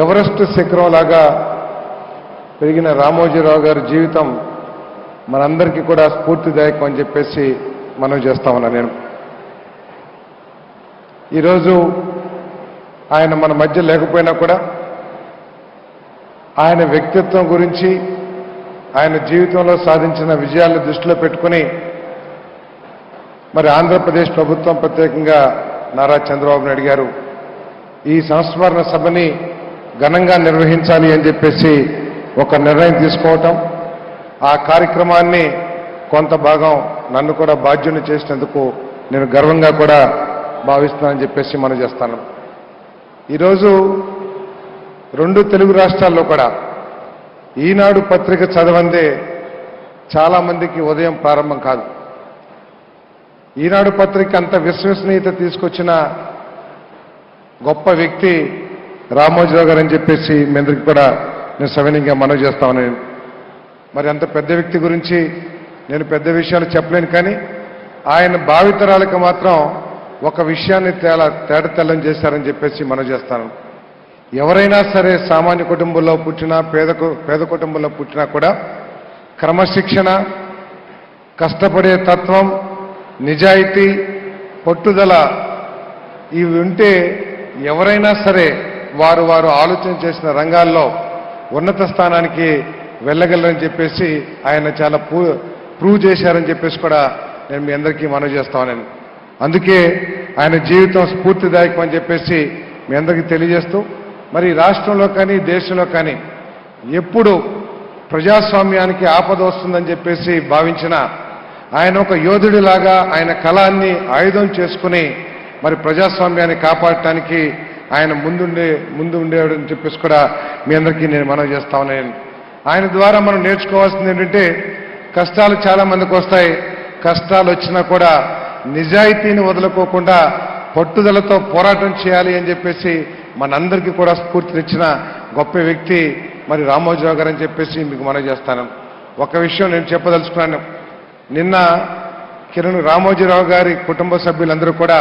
Everest శిఖరంలాగా పెరిగిన రామోజీరావు గారి జీవితం మనందరికీ కూడా స్ఫూర్తిదాయకం అని చెప్పేసి మనం చేస్తా ఉన్నా. నేను ఈరోజు ఆయన మన మధ్య లేకపోయినా కూడా ఆయన వ్యక్తిత్వం గురించి, ఆయన జీవితంలో సాధించిన విజయాలను దృష్టిలో పెట్టుకుని మరి ఆంధ్రప్రదేశ్ ప్రభుత్వం, ప్రత్యేకంగా నారా చంద్రబాబు నాయుడు గారు ఈ సంస్మరణ సభని ఘనంగా నిర్వహించాలి అని చెప్పేసి ఒక నిర్ణయం తీసుకోవటం, ఆ కార్యక్రమాన్ని కొంత భాగం నన్ను కూడా బాధ్యుని చేసినందుకు నేను గర్వంగా కూడా భావిస్తున్నానని చెప్పేసి మనం చేస్తాను. ఈరోజు 2 తెలుగు రాష్ట్రాల్లో కూడా ఈనాడు పత్రిక చదవందే చాలామందికి ఉదయం ప్రారంభం కాదు. ఈనాడు పత్రిక అంత విశ్వసనీయత తీసుకొచ్చిన గొప్ప వ్యక్తి రామోజీరావు గారు అని చెప్పేసి మీ అందరికీ కూడా నేను సవినయంగా మనవి చేస్తామని. మరి అంత పెద్ద వ్యక్తి గురించి నేను పెద్ద విషయాలు చెప్పలేను, కానీ ఆయన భావితరాలకు మాత్రం ఒక విషయాన్ని తేటతెల్లం చేశారని చెప్పేసి మనవి చేస్తాను. ఎవరైనా సరే సామాన్య కుటుంబంలో పుట్టినా, పేద కుటుంబంలో పుట్టినా కూడా క్రమశిక్షణ, కష్టపడే తత్వం, నిజాయితీ, పట్టుదల ఇవి ఉంటే ఎవరైనా సరే వారు ఆలోచన చేసిన రంగాల్లో ఉన్నత స్థానానికి వెళ్ళగలరని చెప్పేసి ఆయన చాలా ప్రూవ్ చేశారని చెప్పేసి కూడా నేను మీ అందరికీ మనవి చేస్తానని. అందుకే ఆయన జీవితం స్ఫూర్తిదాయకం అని చెప్పేసి మీ అందరికీ తెలియజేస్తూ, మరి రాష్ట్రంలో కానీ దేశంలో కానీ ఎప్పుడు ప్రజాస్వామ్యానికి ఆపద వస్తుందని చెప్పేసి భావించిన ఆయన ఒక యోధుడిలాగా ఆయన కళాన్ని ఆయుధం చేసుకుని మరి ప్రజాస్వామ్యాన్ని కాపాడటానికి ఆయన ముందు ఉండేవాడని చెప్పేసి కూడా మీ అందరికీ నేను మనవి చేస్తా ఉన్నాను. ఆయన ద్వారా మనం నేర్చుకోవాల్సింది ఏంటంటే, కష్టాలు చాలా మందికి వస్తాయి, కష్టాలు వచ్చినా కూడా నిజాయితీని వదులుకోకుండా పట్టుదలతో పోరాటం చేయాలి అని చెప్పేసి మనందరికీ కూడా స్ఫూర్తినిచ్చిన గొప్ప వ్యక్తి మరి రామోజీరావు గారు అని చెప్పేసి మీకు మనవి చేస్తాను. ఒక విషయం నేను చెప్పదలుచుకున్నాను. నిన్న రామోజీరావు గారి కుటుంబ సభ్యులందరూ కూడా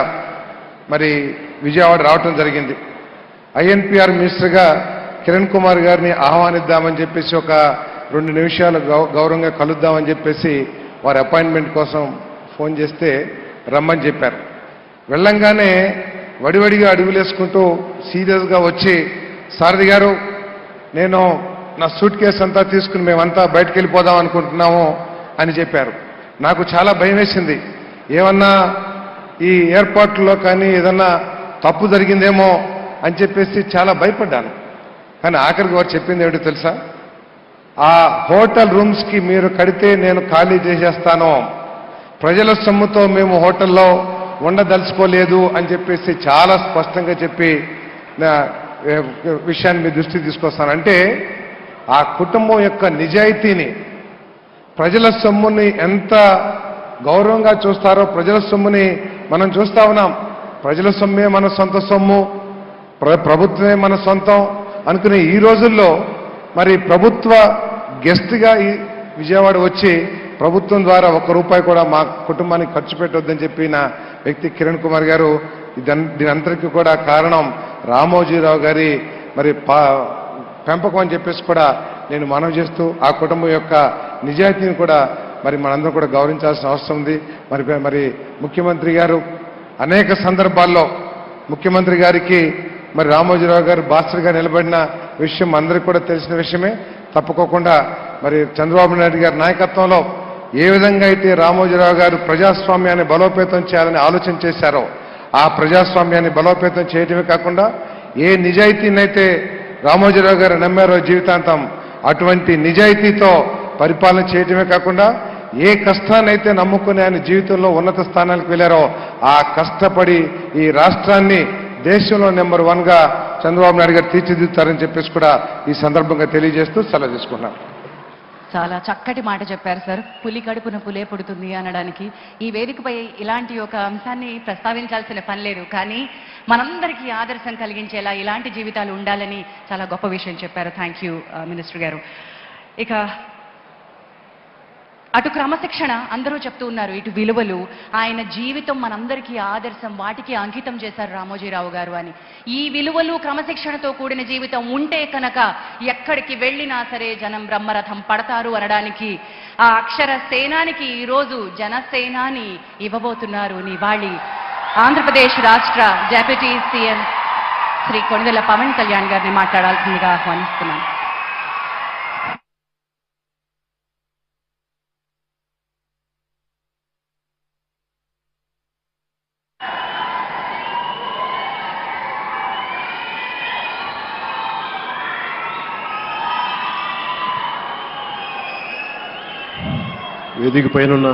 మరి విజయవాడ రావటం జరిగింది. ఐఎన్పిఆర్ మినిస్టర్గా కిరణ్ కుమార్ గారిని ఆహ్వానిద్దామని చెప్పేసి ఒక 2 నిమిషాలు గౌరవంగా కలుద్దామని చెప్పేసి వారి అపాయింట్మెంట్ కోసం ఫోన్ చేస్తే రమ్మని చెప్పారు. వెళ్ళంగానే వడివడిగా అడుగులేసుకుంటూ సీరియస్గా వచ్చి, సారథి గారు, నేను నా సూట్ కేసు అంతా తీసుకుని మేమంతా బయటకు వెళ్ళిపోదాం అనుకుంటున్నాము అని చెప్పారు. నాకు చాలా భయం వేసింది. ఏమన్నా ఈ ఎయిర్పోర్ట్లో కానీ ఏదన్నా తప్పు జరిగిందేమో అని చెప్పేసి చాలా భయపడ్డాను. కానీ ఆఖరికి వారు చెప్పింది ఏమిటో తెలుసా? ఆ హోటల్ రూమ్స్కి మీరు కడితే నేను ఖాళీ చేసేస్తాను, ప్రజల సొమ్ముతో మేము హోటల్లో ఉండదలుచుకోలేదు అని చెప్పేసి చాలా స్పష్టంగా చెప్పి విషయాన్ని మీ దృష్టికి తీసుకొస్తాను. అంటే ఆ కుటుంబం యొక్క నిజాయితీని, ప్రజల సొమ్ముని ఎంత గౌరవంగా చూస్తారో, ప్రజల సొమ్ముని మనం చూస్తా ఉన్నాం. ప్రజల సొమ్మే మన సొంత సొమ్ము, ప్రభుత్వమే మన సొంతం అనుకునే ఈ రోజుల్లో మరి ప్రభుత్వ గెస్ట్గా ఈ విజయవాడ వచ్చి ప్రభుత్వం ద్వారా ₹1 కూడా మా కుటుంబానికి ఖర్చు పెట్టొద్దని చెప్పిన వ్యక్తి కిరణ్ కుమార్ గారు. దీని అంతటికీ కూడా కారణం రామోజీరావు గారి మరి పెంపకం అని చెప్పేసి కూడా నేను మనవి చేస్తూ, ఆ కుటుంబం యొక్క నిజాయితీని కూడా మరి మనందరం కూడా గౌరవించాల్సిన అవసరం ఉంది. మరి ముఖ్యమంత్రి గారు అనేక సందర్భాల్లో ముఖ్యమంత్రి గారికి మరి రామోజీరావు గారు బాసటగా నిలబడిన విషయం అందరికీ కూడా తెలిసిన విషయమే. తప్పుకోకుండా మరి చంద్రబాబు నాయుడు గారి నాయకత్వంలో ఏ విధంగా అయితే రామోజీరావు గారు ప్రజాస్వామ్యాన్ని బలోపేతం చేయాలని ఆలోచన చేశారో, ఆ ప్రజాస్వామ్యాన్ని బలోపేతం చేయడమే కాకుండా ఏ నిజాయితీనైతే రామోజీరావు గారు నమ్మారో జీవితాంతం, అటువంటి నిజాయితీతో పరిపాలన చేయడమే కాకుండా ఏ కష్టాన్నైతే నమ్ముకుని ఆయన జీవితంలో ఉన్నత స్థానానికి వెళ్ళారో, ఆ కష్టపడి ఈ రాష్ట్రాన్ని దేశంలో నెంబర్ 1గా చంద్రబాబు నాయుడు గారు తీర్చిదిద్దుతారని చెప్పేసి కూడా ఈ సందర్భంగా తెలియజేస్తూ సెలవు తీసుకున్నాను. చాలా చక్కటి మాట చెప్పారు సార్. పులి కడుపున పులే పుడుతుంది అనడానికి ఈ వేదికపై ఇలాంటి ఒక అంశాన్ని ప్రస్తావించాల్సిన పని లేదు, కానీ మనందరికీ ఆదర్శం కలిగించేలా ఇలాంటి జీవితాలు ఉండాలని చాలా గొప్ప విషయం చెప్పారు. థ్యాంక్ యూ మినిస్టర్ గారు. ఇక అటు క్రమశిక్షణ అందరూ చెప్తూ ఉన్నారు, ఇటు విలువలు, ఆయన జీవితం మనందరికీ ఆదర్శం, వాటికి అంకితం చేశారు రామోజీరావు గారు అని. ఈ విలువలు క్రమశిక్షణతో కూడిన జీవితం ఉంటే కనుక ఎక్కడికి వెళ్ళినా సరే జనం బ్రహ్మరథం పడతారు అనడానికి ఆ అక్షర సేనానికి ఈరోజు జనసేనాని ఇవ్వబోతున్నారు నివాళి. ఆంధ్రప్రదేశ్ రాష్ట్ర డెప్యూటీ సీఎం శ్రీ కొణిదెల పవన్ కళ్యాణ్ గారిని మాట్లాడాల్సిందిగా ఆహ్వానిస్తున్నాను. వేదిక పైనున్న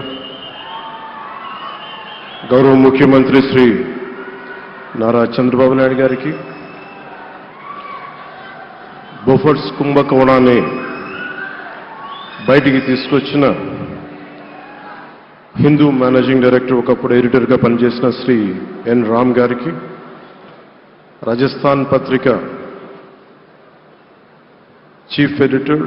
గౌరవ ముఖ్యమంత్రి శ్రీ నారా చంద్రబాబు నాయుడు గారికి, బొఫర్స్ కుంభకోణాన్ని బయటికి తీసుకొచ్చిన హిందూ మేనేజింగ్ డైరెక్టర్, ఒకప్పుడు ఎడిటర్గా పనిచేసిన శ్రీ ఎన్ రామ్ గారికి, రాజస్థాన్ పత్రిక చీఫ్ ఎడిటర్